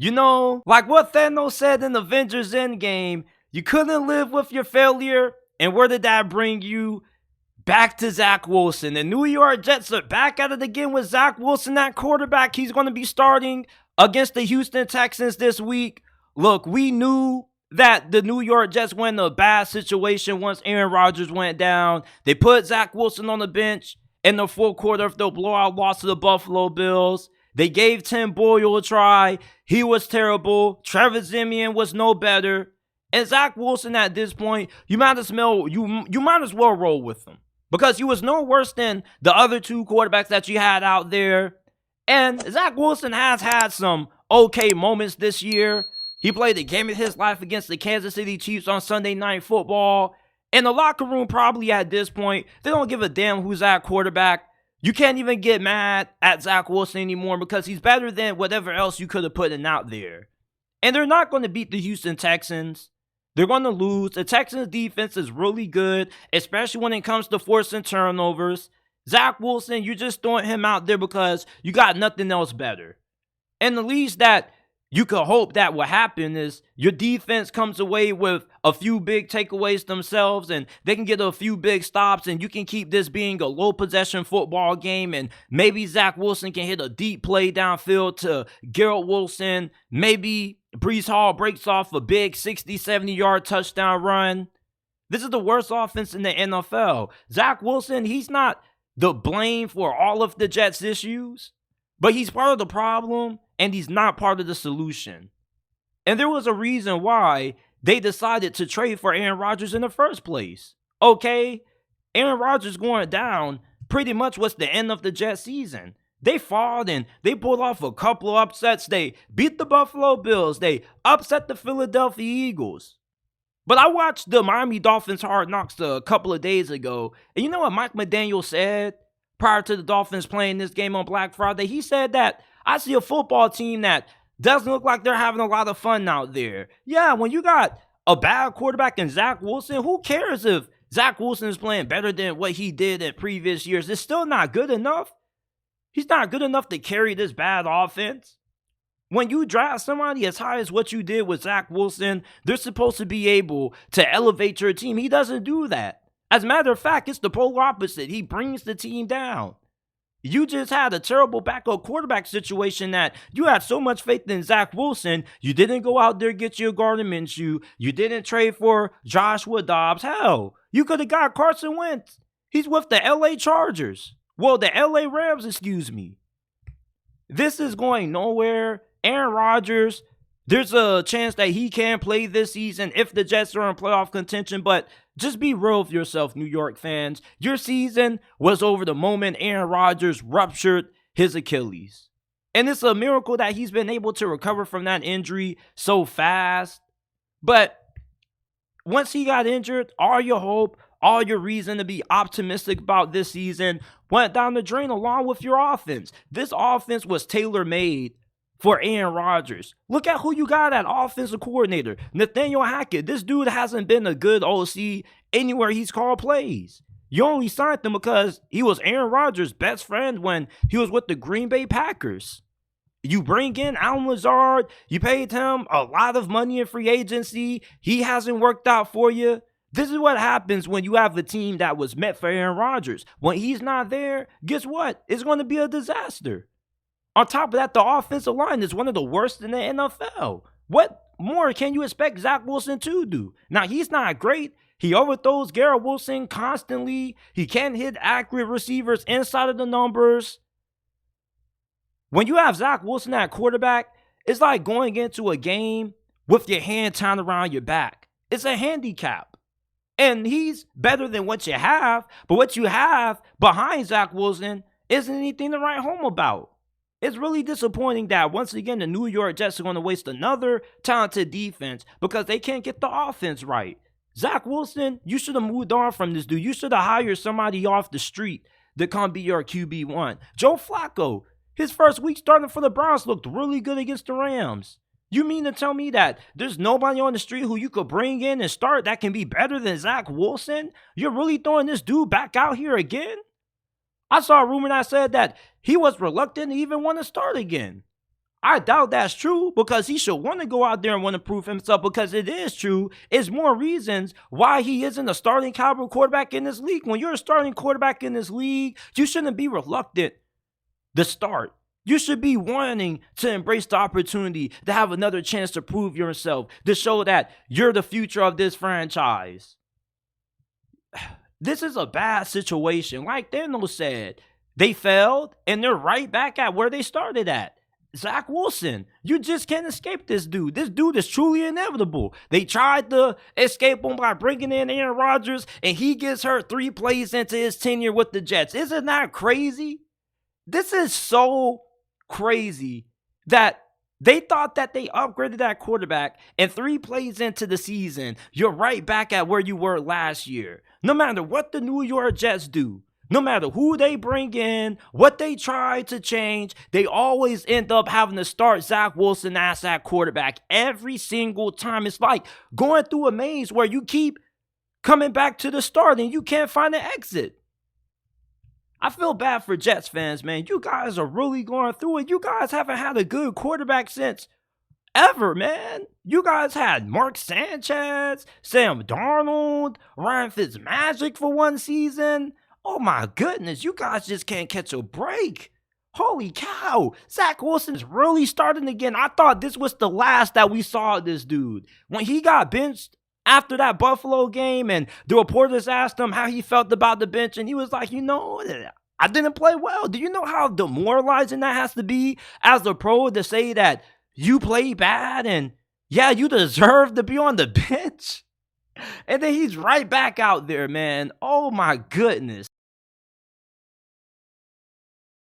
You know, like what Thanos said in Avengers Endgame, you couldn't live with your failure. And where did that bring you? Back to Zach Wilson. The New York Jets are back at it again with Zach Wilson at quarterback. He's going to be starting against the Houston Texans this week. Look, we knew that the New York Jets were in a bad situation once Aaron Rodgers went down. They put Zach Wilson on the bench in the fourth quarter of the blowout loss to the Buffalo Bills. They gave Tim Boyle a try. He was terrible. Trevor Siemian was no better. And Zach Wilson at this point, you might as well roll with him. Because he was no worse than the other two quarterbacks that you had out there. And Zach Wilson has had some okay moments this year. He played the game of his life against the Kansas City Chiefs on Sunday Night Football. In the locker room, probably at this point, they don't give a damn who's at quarterback. You can't even get mad at Zach Wilson anymore because he's better than whatever else you could have put in out there. And they're not going to beat the Houston Texans. They're going to lose. The Texans defense is really good, especially when it comes to forcing turnovers. Zach Wilson, you're just throwing him out there because you got nothing else better. And the least that you could hope that will happen is your defense comes away with a few big takeaways themselves and they can get a few big stops and you can keep this being a low possession football game and maybe Zach Wilson can hit a deep play downfield to Garrett Wilson. Maybe Breece Hall breaks off a big 60, 70-yard touchdown run. This is the worst offense in the NFL. Zach Wilson, he's not the blame for all of the Jets' issues, but he's part of the problem and he's not part of the solution. And there was a reason why they decided to trade for Aaron Rodgers in the first place. Okay, Aaron Rodgers going down pretty much was the end of the Jets season. They fought and they pulled off a couple of upsets. They beat the Buffalo Bills. They upset the Philadelphia Eagles. But I watched the Miami Dolphins Hard Knocks a couple of days ago. And you know what Mike McDaniel said prior to the Dolphins playing this game on Black Friday? He said that I see a football team that doesn't look like they're having a lot of fun out there. Yeah, when you got a bad quarterback in Zach Wilson, who cares if Zach Wilson is playing better than what he did in previous years? It's still not good enough. He's not good enough to carry this bad offense. When you draft somebody as high as what you did with Zach Wilson, they're supposed to be able to elevate your team. He doesn't do that. As a matter of fact, it's the polar opposite. He brings the team down. You just had a terrible backup quarterback situation that you had so much faith in Zach Wilson. You didn't go out there and get your Gardner Minshew. You didn't trade for Joshua Dobbs. Hell, you could have got Carson Wentz. He's with the LA Chargers. Well, the LA Rams, excuse me. This is going nowhere. Aaron Rodgers, there's a chance that he can play this season if the Jets are in playoff contention, but just be real with yourself, New York fans. Your season was over the moment Aaron Rodgers ruptured his Achilles. And it's a miracle that he's been able to recover from that injury so fast. But once he got injured, all your hope, all your reason to be optimistic about this season went down the drain along with your offense. This offense was tailor-made for Aaron Rodgers. Look at who you got at offensive coordinator. Nathaniel Hackett. This dude hasn't been a good OC anywhere he's called plays. You only signed him because he was Aaron Rodgers' best friend when he was with the Green Bay Packers. You bring in Allen Lazard. You paid him a lot of money in free agency. He hasn't worked out for you. This is what happens when you have a team that was meant for Aaron Rodgers. When he's not there, guess what? It's going to be a disaster. On top of that, the offensive line is one of the worst in the NFL. What more can you expect Zach Wilson to do? Now, he's not great. He overthrows Garrett Wilson constantly. He can't hit accurate receivers inside of the numbers. When you have Zach Wilson at quarterback, it's like going into a game with your hand tied around your back. It's a handicap. And he's better than what you have, but what you have behind Zach Wilson isn't anything to write home about. It's really disappointing that once again the New York Jets are going to waste another talented defense because they can't get the offense right. Zach Wilson, you should have moved on from this dude. You should have hired somebody off the street to come be your QB1. Joe Flacco, his first week starting for the Browns looked really good against the Rams. You mean to tell me that there's nobody on the street who you could bring in and start that can be better than Zach Wilson? You're really throwing this dude back out here again? I saw a rumor that said that he was reluctant to even want to start again. I doubt that's true because he should want to go out there and want to prove himself because it is true. It's more reasons why he isn't a starting caliber quarterback in this league. When you're a starting quarterback in this league, you shouldn't be reluctant to start. You should be wanting to embrace the opportunity to have another chance to prove yourself, to show that you're the future of this franchise. This is a bad situation. Like Thanos said, they failed and they're right back at where they started at. Zach Wilson, you just can't escape this dude. This dude is truly inevitable. They tried to escape him by bringing in Aaron Rodgers, and he gets hurt 3 plays into his tenure with the Jets. Isn't that crazy? This is so crazy that they thought that they upgraded that quarterback, and 3 plays into the season, you're right back at where you were last year. No matter what the New York Jets do, no matter who they bring in, what they try to change, they always end up having to start Zach Wilson as that quarterback every single time. It's like going through a maze where you keep coming back to the start and you can't find an exit. I feel bad for Jets fans, man. You guys are really going through it. You guys haven't had a good quarterback since ever, man. You guys had Mark Sanchez, Sam Darnold, Ryan Fitzmagic for one season. Oh my goodness, you guys just can't catch a break. Holy cow, Zach Wilson's really starting again. I thought this was the last that we saw of this dude. When he got benched after that Buffalo game and the reporters asked him how he felt about the bench, and he was like, I didn't play well. Do you know how demoralizing that has to be as a pro to say that you play bad and yeah, you deserve to be on the bench? And then he's right back out there, man. Oh my goodness.